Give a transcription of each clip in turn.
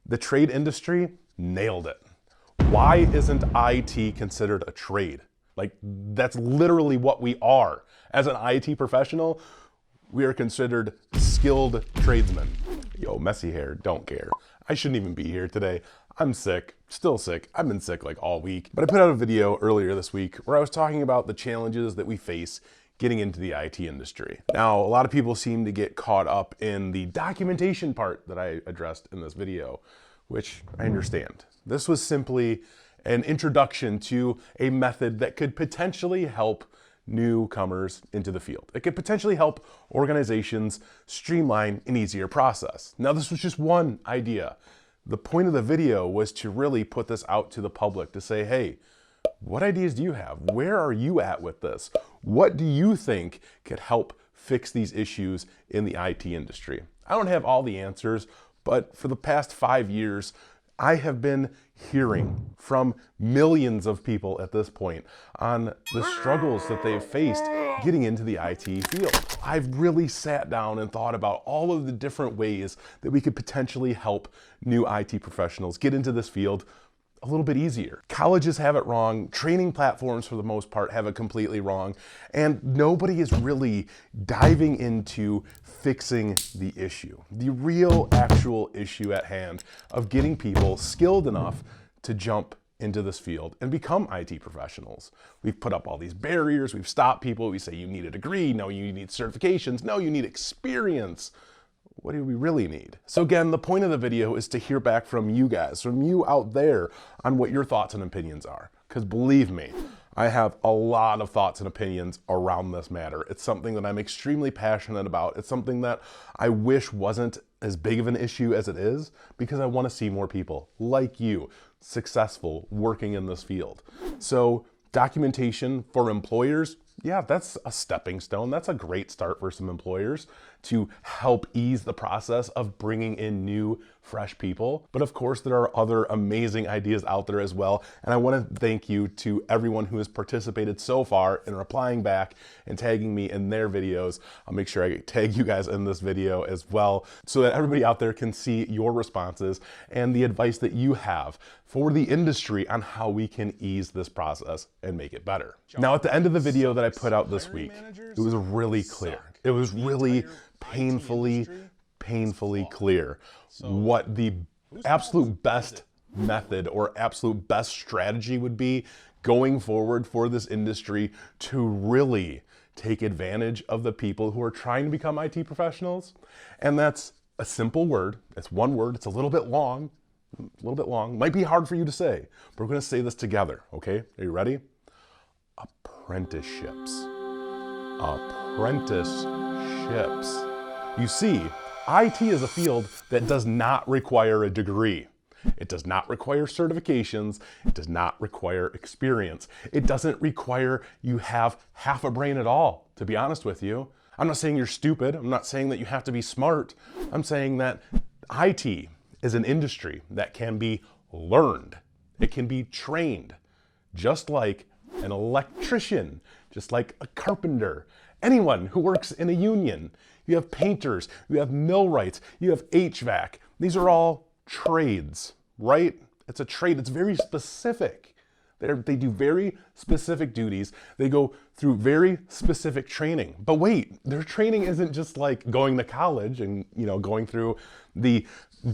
The trade industry nailed it. Why isn't IT considered a trade? Like, that's literally what we are. As an IT professional, we are considered skilled tradesmen. Yo, messy hair, don't care. I shouldn't even be here today. I'm sick, still sick. I've been sick like all week. But I put out a video earlier this week where I was talking about the challenges that we face getting into the IT industry. Now, a lot of people seem to get caught up in the documentation part that I addressed in this video, which I understand. This was simply an introduction to a method that could potentially help newcomers into the field. It could potentially help organizations streamline an easier process. Now, this was just one idea. The point of the video was to really put this out to the public to say, hey, what ideas do you have? Where are you at with this? What do you think could help fix these issues in the IT industry? I don't have all the answers, but for the past 5 years, I have been hearing from millions of people at this point on the struggles that they've faced getting into the IT field. I've really sat down and thought about all of the different ways that we could potentially help new IT professionals get into this field a little bit easier. Colleges have it wrong, training platforms for the most part have it completely wrong, and nobody is really diving into fixing the issue, the real actual issue at hand of getting people skilled enough to jump into this field and become IT professionals. We've put up all these barriers, we've stopped people, we say you need a degree, no you need certifications, no you need experience. What do we really need? So again, the point of the video is to hear back from you guys, from you out there, on what your thoughts and opinions are. Because believe me, I have a lot of thoughts and opinions around this matter. It's something that I'm extremely passionate about. It's something that I wish wasn't as big of an issue as it is, because I want to see more people like you successful working in this field. So documentation for employers, yeah, that's a stepping stone. That's a great start for some employers to help ease the process of bringing in new, fresh people. But of course, there are other amazing ideas out there as well. And I want to thank you to everyone who has participated so far in replying back and tagging me in their videos. I'll make sure I tag you guys in this video as well, so that everybody out there can see your responses and the advice that you have for the industry on how we can ease this process and make it better. Now, at the end of the video that I put out this week, it was really clear. It was really painfully clear what the absolute best method or absolute best strategy would be going forward for this industry to really take advantage of the people who are trying to become IT professionals. And that's a simple word. It's one word. It's a little bit long. Might be hard for you to say, but we're going to say this together, okay? Are you ready? Apprenticeships. Apprenticeships. You see, IT is a field that does not require a degree. It does not require certifications. It does not require experience. It doesn't require you have half a brain at all, to be honest with you. I'm not saying you're stupid. I'm not saying that you have to be smart. I'm saying that IT is an industry that can be learned. It can be trained, just like an electrician, just like a carpenter, anyone who works in a union. You have painters, you have millwrights, you have HVAC. These are all trades, right? It's a trade. It's very specific. They do very specific duties. They go through very specific training. But wait, their training isn't just like going to college and, going through the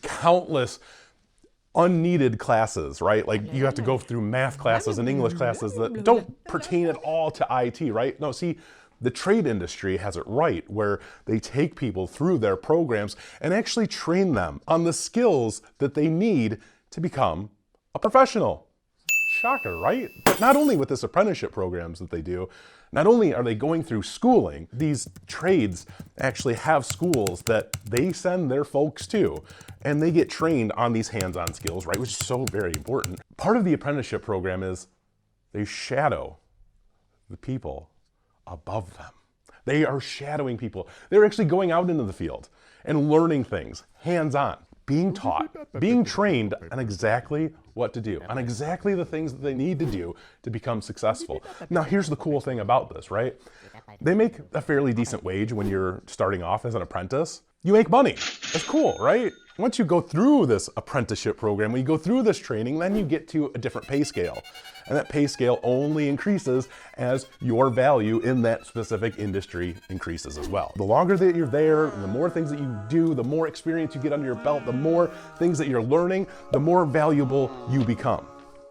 countless unneeded classes, right? Like you have to go through math classes and English classes that don't pertain at all to IT, right? No, see, the trade industry has it right, where they take people through their programs and actually train them on the skills that they need to become a professional. Shocker, right? But not only with this apprenticeship programs that they do, not only are they going through schooling, these trades actually have schools that they send their folks to, and they get trained on these hands-on skills, right? Which is so very important. Part of the apprenticeship program is they shadow the people above them. They are shadowing people. They're actually going out into the field and learning things hands-on, being taught, being trained on exactly what to do, on exactly the things that they need to do to become successful. Now, here's the cool thing about this, right? They make a fairly decent wage when you're starting off as an apprentice, you make money. That's cool, right? Once you go through this apprenticeship program, when you go through this training, then you get to a different pay scale. And that pay scale only increases as your value in that specific industry increases as well. The longer that you're there, and the more things that you do, the more experience you get under your belt, the more things that you're learning, the more valuable you become.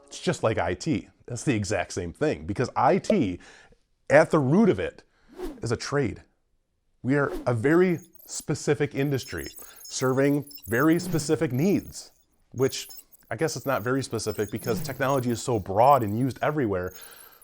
It's just like IT. That's the exact same thing, because IT, at the root of it, is a trade. We are a very specific industry serving very specific needs, which I guess it's not very specific because technology is so broad and used everywhere.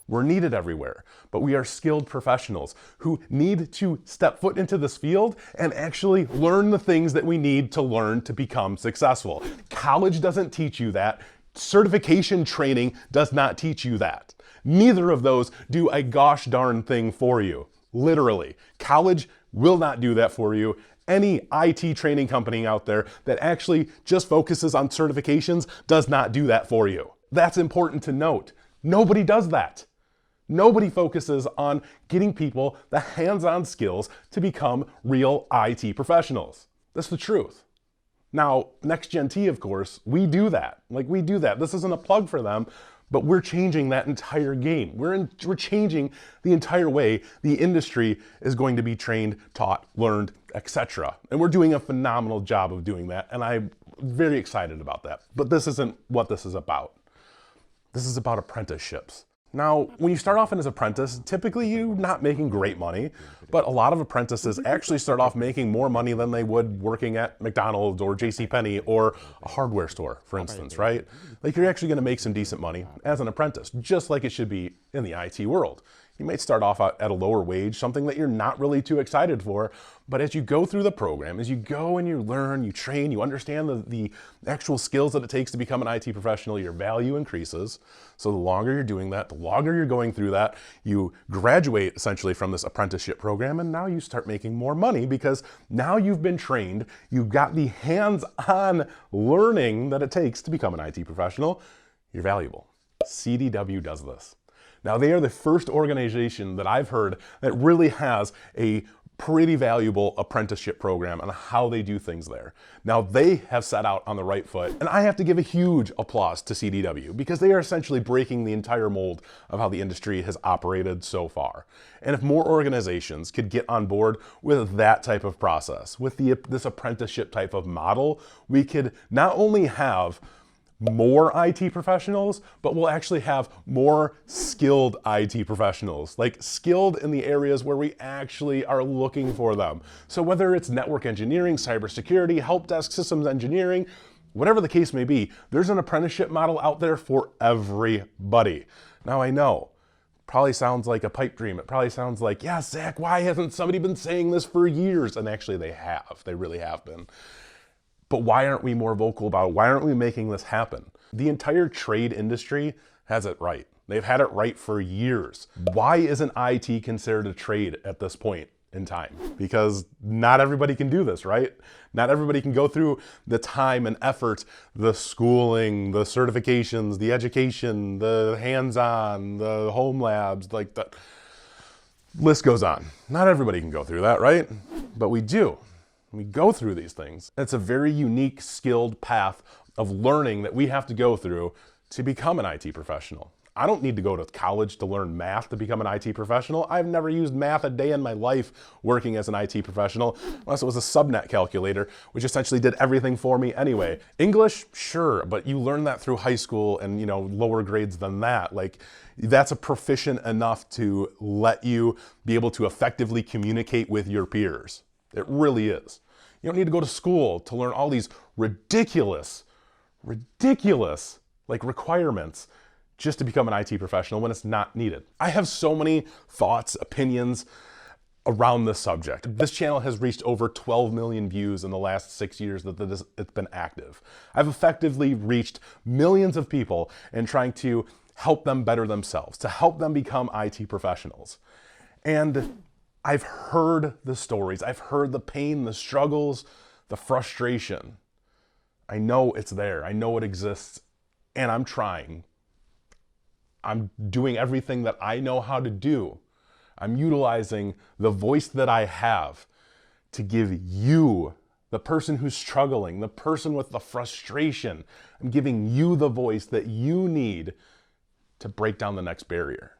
We're needed everywhere, but we are skilled professionals who need to step foot into this field and actually learn the things that we need to learn to become successful. College doesn't teach you that. Certification training does not teach you that. Neither of those do a gosh darn thing for you. Literally. College will not do that for you. Any IT training company out there that actually just focuses on certifications does not do that for you. That's important to note. Nobody does that. Nobody focuses on getting people the hands-on skills to become real IT professionals. That's the truth. Now, Next Gen T, of course, we do that. We do that. This isn't a plug for them, but we're changing that entire game. We're changing the entire way the industry is going to be trained, taught, learned, etc. And we're doing a phenomenal job of doing that, and I'm very excited about that. But this isn't what this is about. This is about apprenticeships. Now, when you start off as an apprentice, typically you're not making great money, but a lot of apprentices actually start off making more money than they would working at McDonald's or JCPenney or a hardware store, for instance, right? You're actually gonna make some decent money as an apprentice, just like it should be in the IT world. You might start off at a lower wage, something that you're not really too excited for, but as you go through the program, as you go and you learn, you train, you understand the actual skills that it takes to become an IT professional, your value increases. So the longer you're doing that, the longer you're going through that, you graduate essentially from this apprenticeship program, and now you start making more money because now you've been trained, you've got the hands-on learning that it takes to become an IT professional. You're valuable. CDW does this. Now, they are the first organization that I've heard that really has a pretty valuable apprenticeship program on how they do things there. Now, they have set out on the right foot, and I have to give a huge applause to CDW because they are essentially breaking the entire mold of how the industry has operated so far. And if more organizations could get on board with that type of process, with this apprenticeship type of model, we could not only have more IT professionals, but we'll actually have more skilled IT professionals, skilled in the areas where we actually are looking for them. So whether it's network engineering, cybersecurity, help desk systems engineering, whatever the case may be, there's an apprenticeship model out there for everybody. Now I know, probably sounds like a pipe dream. It probably sounds like, yeah, Zach, why hasn't somebody been saying this for years? And actually they have, they really have been. But why aren't we more vocal about it? Why aren't we making this happen? The entire trade industry has it right. They've had it right for years. Why isn't IT considered a trade at this point in time? Because not everybody can do this, right? Not everybody can go through the time and effort, the schooling, the certifications, the education, the hands-on, the home labs, the list goes on. Not everybody can go through that, right? But we do. We go through these things. It's a very unique, skilled path of learning that we have to go through to become an IT professional. I don't need to go to college to learn math to become an IT professional. I've never used math a day in my life working as an IT professional, unless it was a subnet calculator, which essentially did everything for me anyway. English, sure, but you learn that through high school and lower grades than that. That's a proficient enough to let you be able to effectively communicate with your peers. It really is. You don't need to go to school to learn all these ridiculous requirements just to become an IT professional when it's not needed. I have so many thoughts, opinions around this subject. This channel has reached over 12 million views in the last 6 years that it's been active. I've effectively reached millions of people in trying to help them better themselves, to help them become IT professionals. And I've heard the stories, I've heard the pain, the struggles, the frustration. I know it's there, I know it exists, and I'm trying. I'm doing everything that I know how to do. I'm utilizing the voice that I have to give you, the person who's struggling, the person with the frustration, I'm giving you the voice that you need to break down the next barrier.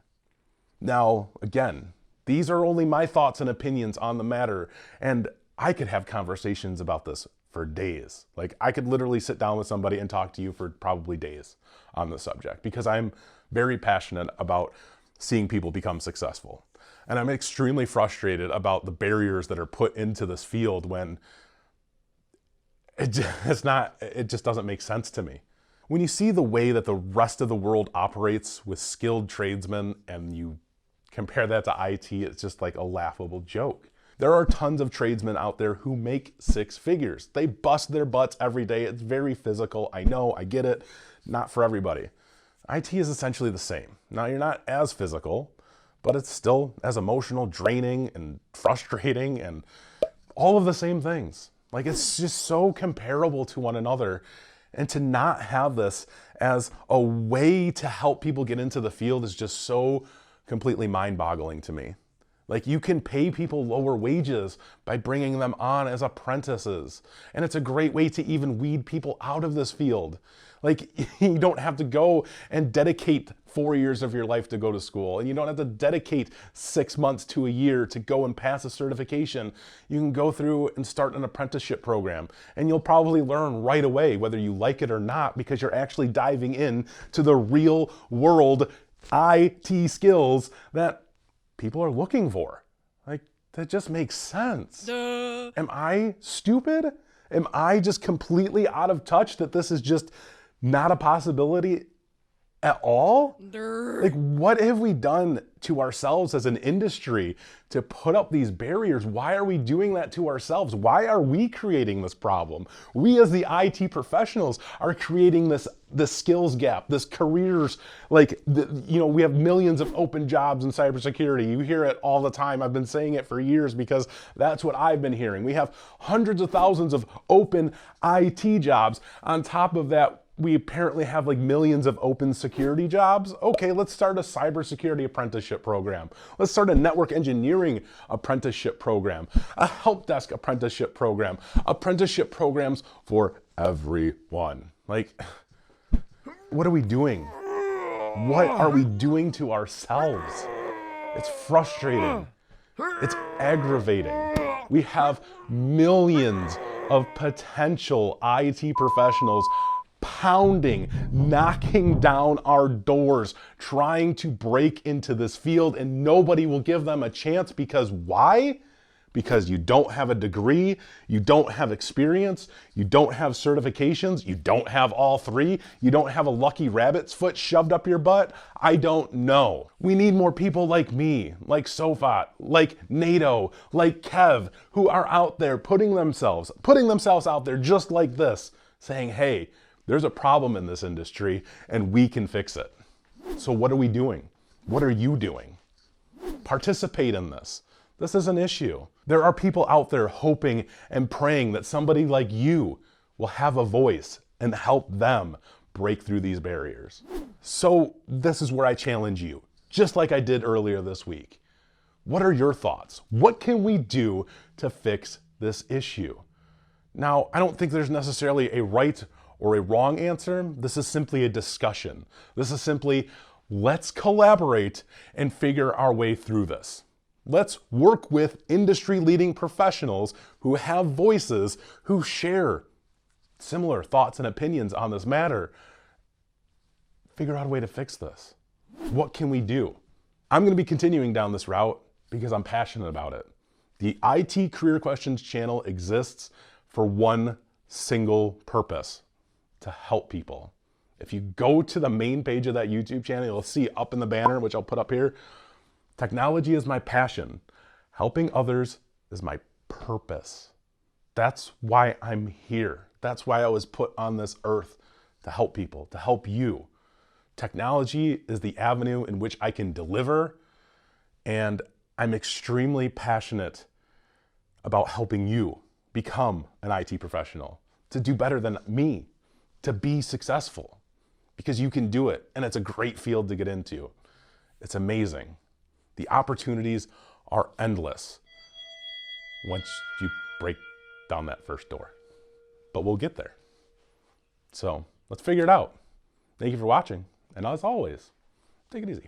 Now, again, these are only my thoughts and opinions on the matter, and I could have conversations about this for days. Like, I could literally sit down with somebody and talk to you for probably days on the subject, because I'm very passionate about seeing people become successful. And I'm extremely frustrated about the barriers that are put into this field when it just doesn't make sense to me. When you see the way that the rest of the world operates with skilled tradesmen and you compare that to IT, it's just like a laughable joke. There are tons of tradesmen out there who make six figures. They bust their butts every day. It's very physical. I know, I get it. Not for everybody. IT is essentially the same. Now, you're not as physical, but it's still as emotional, draining, and frustrating, and all of the same things. Like, it's just so comparable to one another. And to not have this as a way to help people get into the field is just so completely mind-boggling to me. Like, you can pay people lower wages by bringing them on as apprentices. And it's a great way to even weed people out of this field. Like, you don't have to go and dedicate 4 years of your life to go to school. And you don't have to dedicate 6 months to a year to go and pass a certification. You can go through and start an apprenticeship program. And you'll probably learn right away whether you like it or not, because you're actually diving in to the real world IT skills that people are looking for. Like, that just makes sense. Duh. Am I stupid? Am I just completely out of touch that this is just not a possibility at all? Like, what have we done to ourselves as an industry to put up these barriers? Why are we doing that to ourselves? Why are we creating this problem? We as the IT professionals are creating this skills gap, this careers, like, we have millions of open jobs in cybersecurity. You hear it all the time. I've been saying it for years because that's what I've been hearing. We have hundreds of thousands of open IT jobs. On top of that, we apparently have like millions of open security jobs. Okay, let's start a cybersecurity apprenticeship program. Let's start a network engineering apprenticeship program, a help desk apprenticeship program, apprenticeship programs for everyone. Like, what are we doing? What are we doing to ourselves? It's frustrating. It's aggravating. We have millions of potential IT professionals pounding, knocking down our doors, trying to break into this field, and nobody will give them a chance. Because why? Because you don't have a degree, you don't have experience, you don't have certifications, you don't have all three, you don't have a lucky rabbit's foot shoved up your butt. I don't know. We need more people like me, like Sofat, like NATO, like Kev, who are out there putting themselves out there just like this, saying, hey, there's a problem in this industry and we can fix it. So what are we doing? What are you doing? Participate in this. This is an issue. There are people out there hoping and praying that somebody like you will have a voice and help them break through these barriers. So this is where I challenge you, just like I did earlier this week. What are your thoughts? What can we do to fix this issue? Now, I don't think there's necessarily a right or a wrong answer. This is simply a discussion. This is simply, let's collaborate and figure our way through this. Let's work with industry-leading professionals who have voices, who share similar thoughts and opinions on this matter. Figure out a way to fix this. What can we do? I'm going to be continuing down this route because I'm passionate about it. The IT Career Questions channel exists for one single purpose: to help people. If you go to the main page of that YouTube channel, you'll see up in the banner, which I'll put up here, technology is my passion. Helping others is my purpose. That's why I'm here. That's why I was put on this earth, to help people, to help you. Technology is the avenue in which I can deliver, and I'm extremely passionate about helping you become an IT professional, to do better than me, to be successful, because you can do it, and it's a great field to get into. It's amazing. The opportunities are endless once you break down that first door. But we'll get there. So let's figure it out. Thank you for watching. And as always, take it easy.